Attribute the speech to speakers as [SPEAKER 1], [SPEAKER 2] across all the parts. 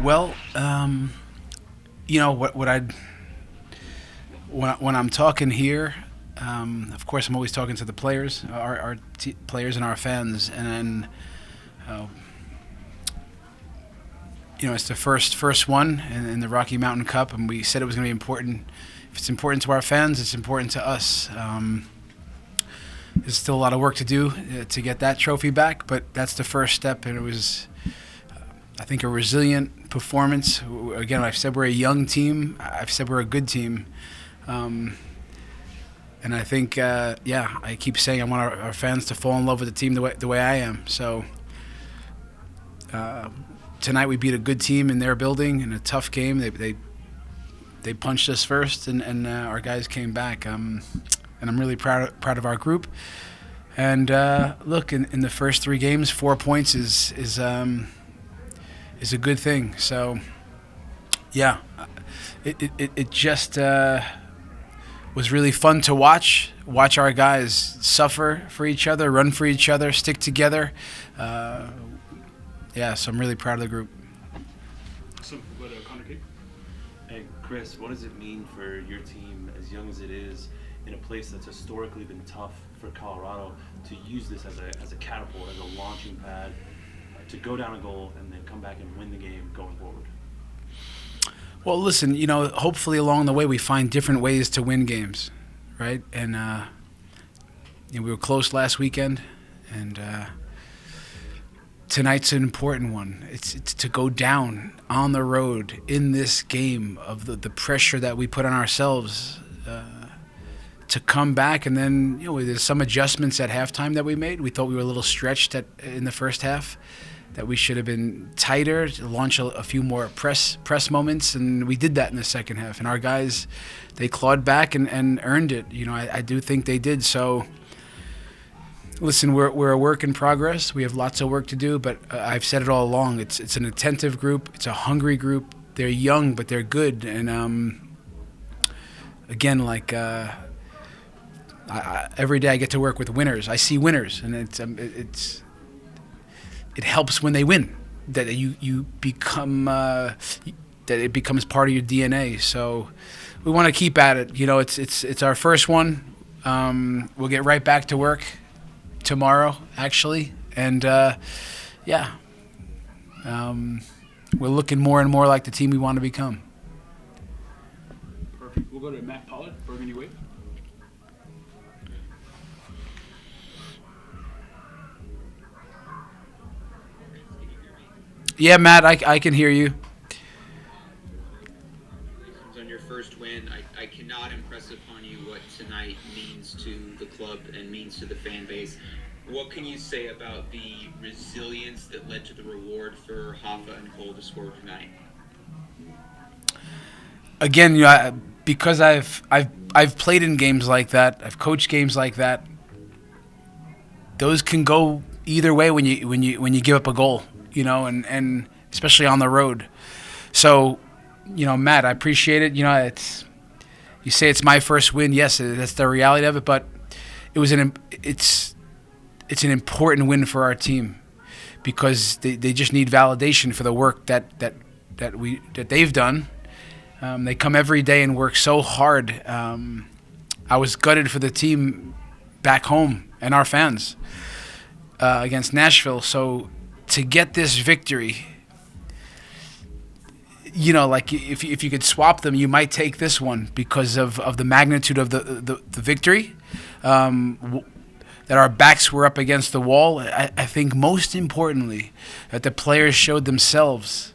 [SPEAKER 1] Well, what I when I'm talking here, of course I'm always talking to the players, our players and our fans, and then uh, it's the first one in the Rocky Mountain Cup, and we said it was going to be important. If it's important to our fans, it's important to us. There's still a lot of work to do to get that trophy back, but that's the first step, and it was, I think, a resilient performance. Again, I've said we're a young team. I've said we're a good team. And I think, I keep saying I want our fans to fall in love with the team the way I am. So tonight we beat a good team in their building in a tough game. They punched us first, and our guys came back. And I'm really proud of our group. And look, in the first 3 games, 4 points is a good thing. So yeah, it just was really fun to watch our guys suffer for each other, run for each other, stick together. So I'm really proud of the group.
[SPEAKER 2] Hey, Chris, what does it mean for your team, as young as it is, in a place that's historically been tough for Colorado, to use this as a catapult, as a launching pad, to go down a goal and then come back and win the game going forward?
[SPEAKER 1] Well, listen, hopefully along the way we find different ways to win games, right? And we were close last weekend, and tonight's an important one. It's to go down on the road in this game of the pressure that we put on ourselves, to come back, and then there's some adjustments at halftime that we made. We thought we were a little stretched in the first half, that we should have been tighter to launch a few more press moments, and we did that in the second half. And our guys, they clawed back and earned it. I do think they did. So listen, we're a work in progress. We have lots of work to do, but I've said it all along. It's an attentive group. It's a hungry group. They're young, but they're good. And again, like every day I get to work with winners. I see winners, and it helps when they win. That you become that it becomes part of your DNA. So we want to keep at it. It's our first one. We'll get right back to work tomorrow, actually, and we're looking more and more like the team we want to become.
[SPEAKER 3] Perfect. We'll go to Matt Pollard, Burgundy Wave.
[SPEAKER 1] Yeah, Matt, I can hear you.
[SPEAKER 4] On your first win, I cannot impress upon you what tonight means to the club and means to the fan base. What can you say about the resilience that led to the reward for Hoffa and Cole to score tonight?
[SPEAKER 1] Again, because I've played in games like that, I've coached games like that. Those can go either way when you give up a goal, and especially on the road. So, Matt, I appreciate it. You say it's my first win. Yes, that's the reality of it, but it's an important win for our team, because they just need validation for the work that they've done. They come every day and work so hard. I was gutted for the team back home and our fans against Nashville. So to get this victory, like if you could swap them, you might take this one because of the magnitude of the victory. That our backs were up against the wall. I think most importantly that the players showed themselves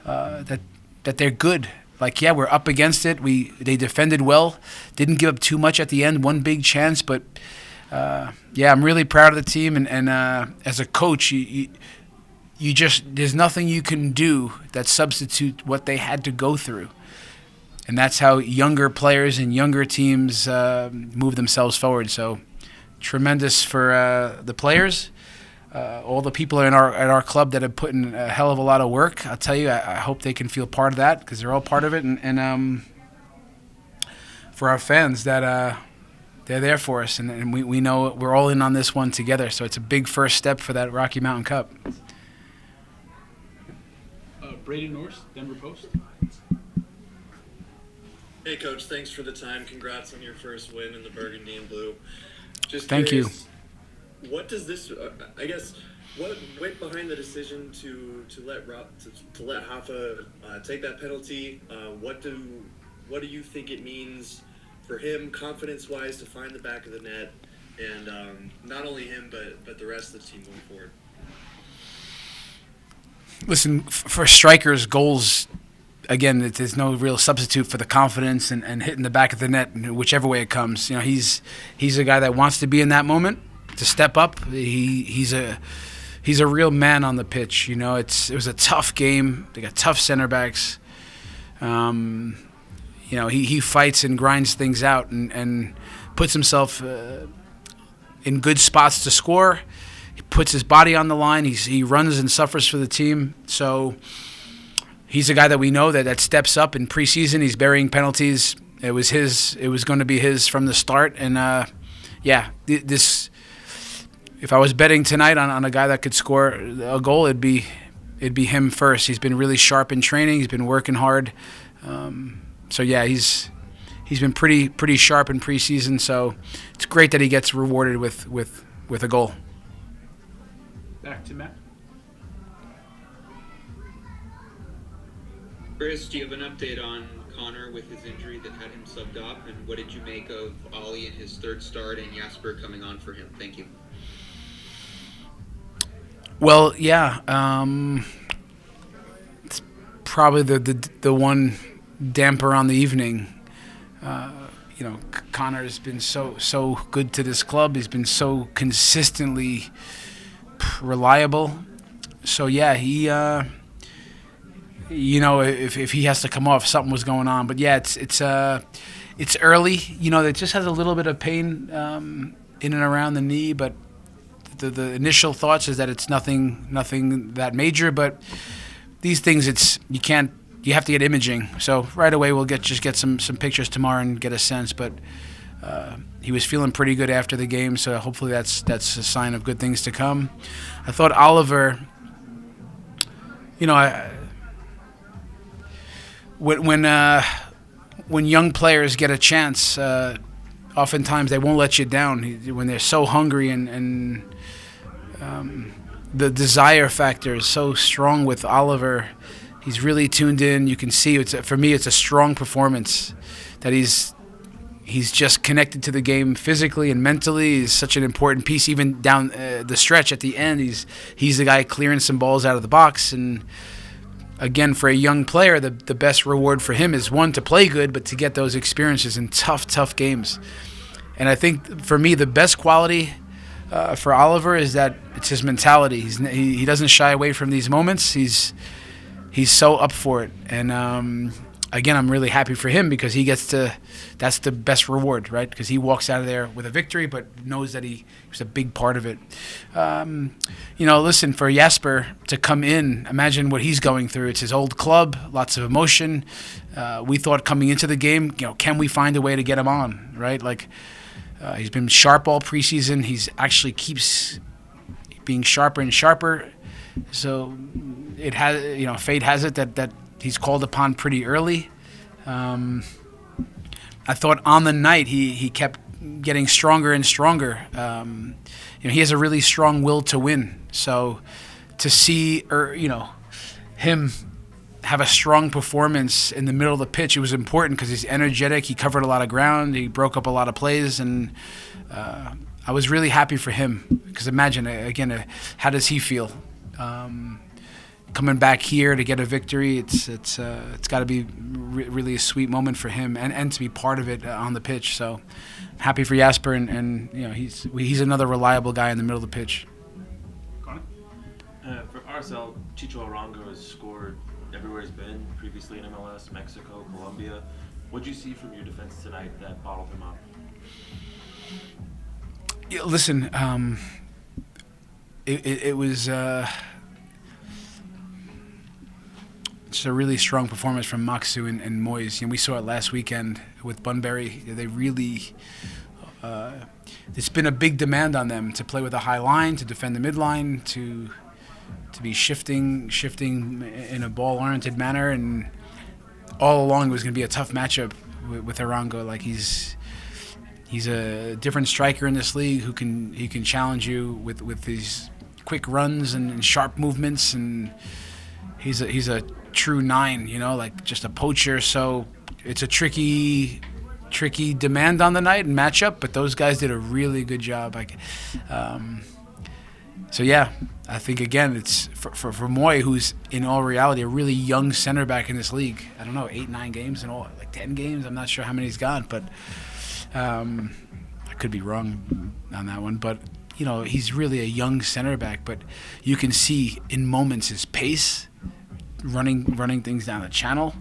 [SPEAKER 1] that they're good. Like, yeah, we're up against it. They defended well, didn't give up too much at the end. One big chance, but I'm really proud of the team. And as a coach, you just, there's nothing you can do that substitute what they had to go through. And that's how younger players and younger teams move themselves forward. So tremendous for the players, all the people at our club that have put in a hell of a lot of work. I'll tell you, I hope they can feel part of that, because they're all part of it. And for our fans, that they're there for us, and we know we're all in on this one together. So it's a big first step for that Rocky Mountain Cup.
[SPEAKER 3] Braden Norse, Denver Post.
[SPEAKER 5] Hey, Coach. Thanks for the time. Congrats on your first win in the Burgundy and Blue. Just
[SPEAKER 1] Thank you.
[SPEAKER 5] curious, what does this? What went behind the decision to let Hoffa take that penalty? What do you think it means for him, confidence-wise, to find the back of the net, and not only him, but the rest of the team moving forward?
[SPEAKER 1] Listen, for strikers, goals. Again, there's no real substitute for the confidence and hitting the back of the net, whichever way it comes. He's a guy that wants to be in that moment, to step up. He's a real man on the pitch. It was a tough game. They got tough center backs. He fights and grinds things out and puts himself in good spots to score. He puts his body on the line. He runs and suffers for the team. So he's a guy that we know that steps up in preseason. He's burying penalties. It was going to be his from the start. And this. If I was betting tonight on a guy that could score a goal, it'd be him first. He's been really sharp in training. He's been working hard. He's been pretty sharp in preseason. So it's great that he gets rewarded with a goal.
[SPEAKER 3] Back to Matt.
[SPEAKER 4] Chris, do you have an update on Connor with his injury that had him subbed off? And what did you make of Ollie in his third start and Jasper coming on for him? Thank you.
[SPEAKER 1] Well, yeah. It's probably the one damper on the evening. Connor's been so good to this club. He's been so consistently reliable. So yeah, he if he has to come off, something was going on. But yeah, it's early. It just has a little bit of pain in and around the knee, but the initial thoughts is that it's nothing that major. But these things, you have to get imaging. So right away we'll get some pictures tomorrow and get a sense. But he was feeling pretty good after the game, so hopefully that's a sign of good things to come. I thought Oliver, when young players get a chance, oftentimes they won't let you down when they're so hungry and the desire factor is so strong with Oliver. He's really tuned in. You can see for me it's a strong performance that he's just connected to the game physically and mentally. He's such an important piece, even down the stretch at the end. He's the guy clearing some balls out of the box. And again, for a young player, the best reward for him is, one, to play good, but to get those experiences in tough games. And I think for me, the best quality for Oliver is that it's his mentality. He doesn't shy away from these moments. He's so up for it. And again, I'm really happy for him because he gets to. That's the best reward, right? Because he walks out of there with a victory, but knows that he was a big part of it. Listen, for Jasper to come in, imagine what he's going through. It's his old club, lots of emotion. We thought coming into the game, can we find a way to get him on, right? He's been sharp all preseason. He's actually keeps being sharper and sharper. So it has, fate has it that he's called upon pretty early. I thought on the night he kept getting stronger and stronger. He has a really strong will to win. So to see him have a strong performance in the middle of the pitch, it was important because he's energetic. He covered a lot of ground. He broke up a lot of plays, and I was really happy for him because imagine again, how does he feel? Coming back here to get a victory, it's got to be really a sweet moment for him and to be part of it on the pitch. So happy for Jasper, and he's another reliable guy in the middle of the pitch.
[SPEAKER 2] For RSL, Chicho Arango has scored everywhere he's been, previously in MLS, Mexico, Colombia. What did you see from your defense tonight that bottled him up?
[SPEAKER 1] Yeah, listen, it was just a really strong performance from Maxu and Moyes. We saw it last weekend with Bunbury. They really, it's been a big demand on them to play with a high line, to defend the midline, to shifting in a ball-oriented manner, and all along it was going to be a tough matchup with Arango. Like he's a different striker in this league who can challenge you with these quick runs and sharp movements, and he's a true 9, like just a poacher. So it's a tricky demand on the night and matchup, but those guys did a really good job. So yeah, I think again it's for Moy, who's in all reality a really young center back in this league. I don't know, 8-9 games in all, like 10 games. I'm not sure how many he's gone, but I could be wrong on that one. But he's really a young center back, but you can see in moments his pace, running things down the channel,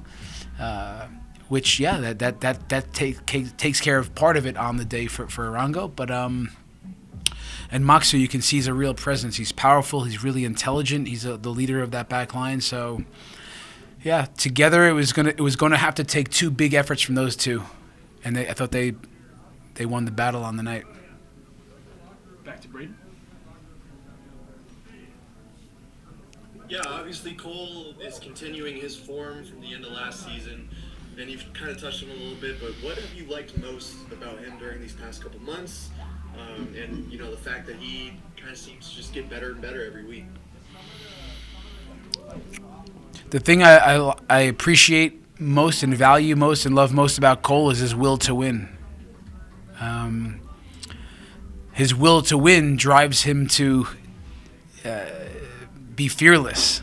[SPEAKER 1] which that takes care of part of it on the day for Arango, but. And Maxu, you can see he's a real presence. He's powerful. He's really intelligent. He's the leader of that back line. So, yeah, together it was gonna have to take 2 big efforts from those two, and I thought they won the battle on the night.
[SPEAKER 3] Back to Braden.
[SPEAKER 5] Yeah, obviously Cole is continuing his form from the end of last season, and you've kind of touched on it a little bit. But what have you liked most about him during these past couple months? And the fact that he kind of seems to just get better and better every week.
[SPEAKER 1] The thing I appreciate most and value most and love most about Cole is his will to win. His will to win drives him to be fearless.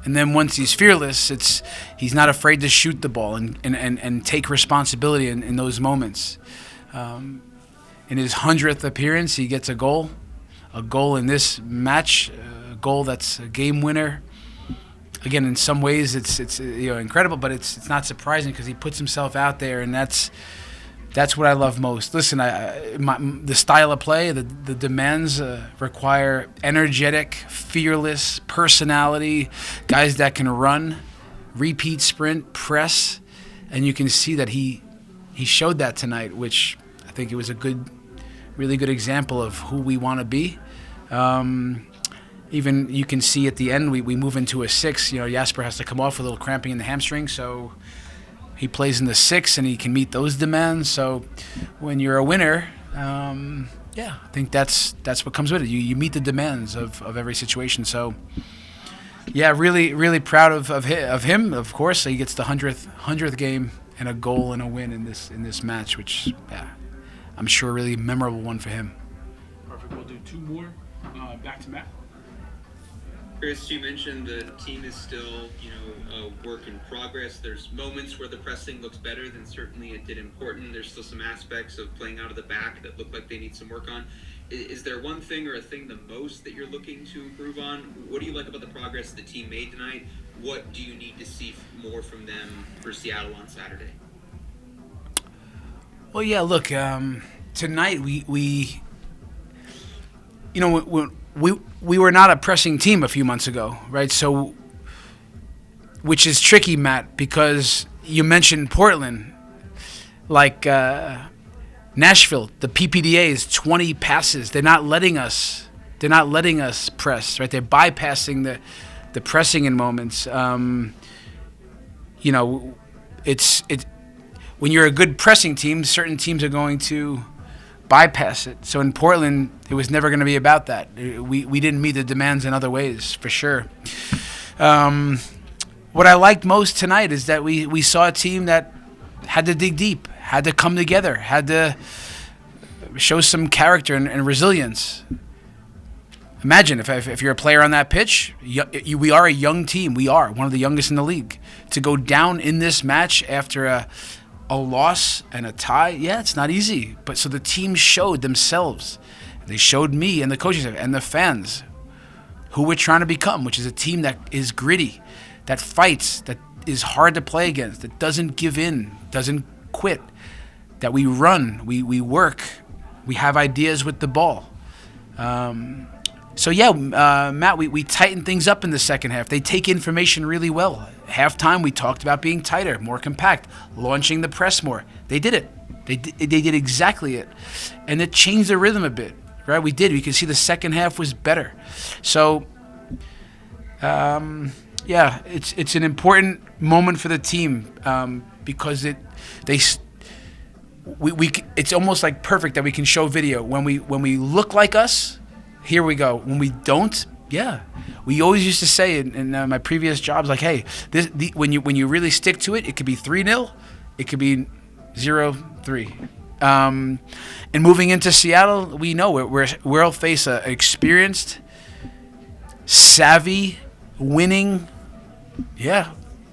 [SPEAKER 1] And then once he's fearless, he's not afraid to shoot the ball and take responsibility in those moments. In his 100th appearance, he gets a goal in this match, a goal that's a game winner. Again, in some ways, it's incredible, but it's not surprising because he puts himself out there, and that's what I love most. Listen, the style of play, the demands require energetic, fearless personality, guys that can run, repeat sprint, press, and you can see that he showed that tonight, which I think it was a really good example of who we want to be. Even you can see at the end we move into a 6. Jasper has to come off with a little cramping in the hamstring, so he plays in the 6 and he can meet those demands. So when you're a winner, I think that's what comes with it. You meet the demands of every situation. So yeah, really really proud of him. Of course, he gets the 100th game and a goal and a win in this match, which I'm sure a really memorable one for him.
[SPEAKER 3] Perfect. We'll do 2 more. Back to Matt.
[SPEAKER 4] Chris, you mentioned the team is still, a work in progress. There's moments where the pressing looks better than certainly it did in Portland. There's still some aspects of playing out of the back that look like they need some work on. Is there one thing or a thing the most that you're looking to improve on? What do you like about the progress the team made tonight? What do you need to see more from them for Seattle on Saturday?
[SPEAKER 1] Well, yeah, look, tonight we were not a pressing team a few months ago, right? So, which is tricky, Matt, because you mentioned Portland, like Nashville, the PPDA is 20 passes. They're not letting us press, right? They're bypassing the pressing in moments. When you're a good pressing team, certain teams are going to bypass it. So in Portland, it was never going to be about that. We didn't meet the demands in other ways, for sure. What I liked most tonight is that we saw a team that had to dig deep, had to come together, had to show some character and resilience. Imagine if you're a player on that pitch, we are a young team. We are one of the youngest in the league. To go down in this match after a loss and a tie, it's not easy. But so the team showed themselves. They showed me and the coaching staff and the fans who we're trying to become, which is a team that is gritty, that fights, that is hard to play against, that doesn't give in, doesn't quit, that we run, we work, we have ideas with the ball. Matt, we tighten things up in the second half. They take information really well. Halftime, we talked about being tighter, more compact, launching the press more. They did it. They did exactly it. And it changed the rhythm a bit, right? We did. You can see the second half was better. So Yeah, it's an important moment for the team because it's almost like perfect that we can show video when we look like us. Here we go. When we don't, yeah, we always used to say in my previous jobs, like, hey, when you really stick to it, it could be 3-0, it could be 0-3. And moving into Seattle, we know we'll face an experienced, savvy, winning,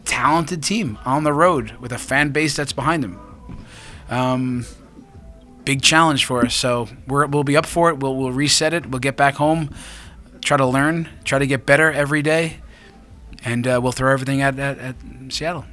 [SPEAKER 1] talented team on the road with a fan base that's behind them. Big challenge for us, so we'll be up for it. We'll reset it. We'll get back home, try to learn, try to get better every day, and we'll throw everything at Seattle.